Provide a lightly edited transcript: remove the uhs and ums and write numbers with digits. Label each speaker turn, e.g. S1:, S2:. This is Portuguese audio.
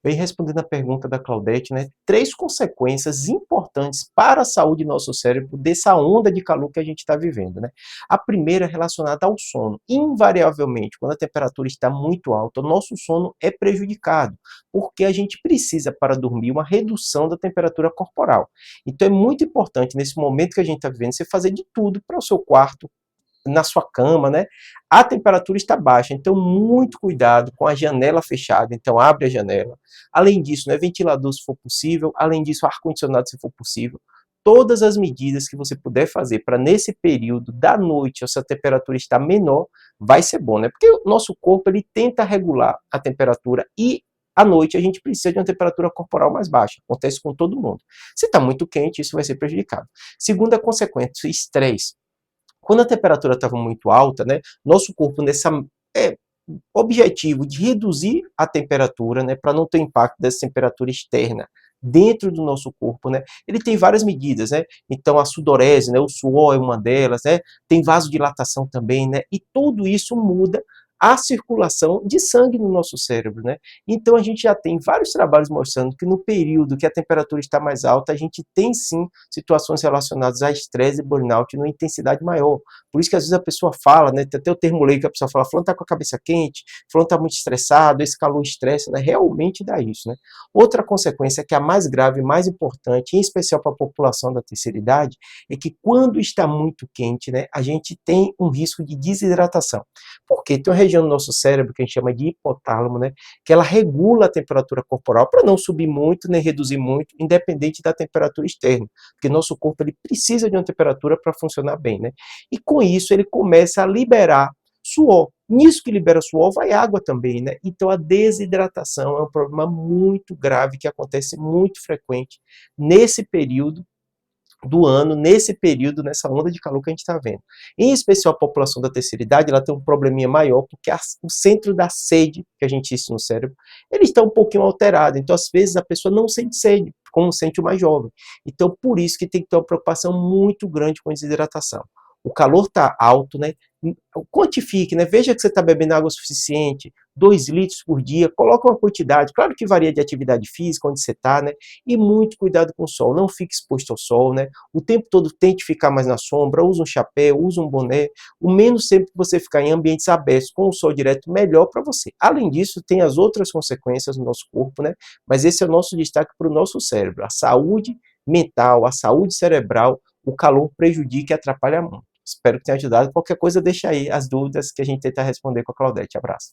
S1: Bem, respondendo a pergunta da Claudete, né, 3 consequências importantes para a saúde do nosso cérebro dessa onda de calor que a gente está vivendo, né? A primeira é relacionada ao sono. Invariavelmente, quando a temperatura está muito alta, o nosso sono é prejudicado, porque a gente precisa, para dormir, uma redução da temperatura corporal. Então é muito importante, nesse momento que a gente está vivendo, você fazer de tudo para o seu quarto, na sua cama, né? A temperatura está baixa, então muito cuidado com a janela fechada, então abre a janela. Além disso, né, ventilador se for possível, além disso, ar-condicionado se for possível. Todas as medidas que você puder fazer para nesse período da noite, essa temperatura está menor, vai ser bom, né? Porque o nosso corpo ele tenta regular a temperatura e à noite a gente precisa de uma temperatura corporal mais baixa. Acontece com todo mundo. Se está muito quente, isso vai ser prejudicado. Segunda consequência, estresse. Quando a temperatura estava muito alta, né, nosso corpo nessa é, objetivo de reduzir a temperatura, né, para não ter impacto dessa temperatura externa dentro do nosso corpo, né, ele tem várias medidas, né, então a sudorese, né, o suor é uma delas, né, tem vasodilatação também, né, e tudo isso muda a circulação de sangue no nosso cérebro, né? Então a gente já tem vários trabalhos mostrando que no período que a temperatura está mais alta, a gente tem sim situações relacionadas a estresse e burnout numa intensidade maior. Por isso que às vezes a pessoa fala, né, tem até o termo leigo que a pessoa fala, fulano está com a cabeça quente, fulano está muito estressado, esse calor estressa, né? Realmente dá isso, né? Outra consequência que é a mais grave e mais importante, em especial para a população da terceira idade, é que quando está muito quente, né, a gente tem um risco de desidratação. Porque tem uma região do nosso cérebro que a gente chama de hipotálamo, né, que ela regula a temperatura corporal para não subir muito nem reduzir muito, independente da temperatura externa, porque nosso corpo ele precisa de uma temperatura para funcionar bem, né? E com isso ele começa a liberar suor. Nisso que libera suor vai água também, né? Então a desidratação é um problema muito grave que acontece muito frequente nesse período do ano, nesse período, nessa onda de calor que a gente está vendo. Em especial a população da terceira idade, ela tem um probleminha maior, porque o centro da sede, que a gente existe no cérebro, ele está um pouquinho alterado, então às vezes a pessoa não sente sede, como sente o mais jovem. Então por isso que tem que ter uma preocupação muito grande com a desidratação. O calor está alto, né? Quantifique, né? Veja que você está bebendo água suficiente, 2 litros por dia, coloca uma quantidade, claro que varia de atividade física, onde você está, né? E muito cuidado com o sol, não fique exposto ao sol, né? O tempo todo tente ficar mais na sombra, use um chapéu, use um boné, o menos tempo que você ficar em ambientes abertos com o sol direto, melhor para você. Além disso, tem as outras consequências no nosso corpo, né? Mas esse é o nosso destaque para o nosso cérebro, a saúde mental, a saúde cerebral, o calor prejudica e atrapalha muito. Espero que tenha ajudado. Qualquer coisa, deixa aí as dúvidas que a gente tenta responder com a Claudete. Abraço.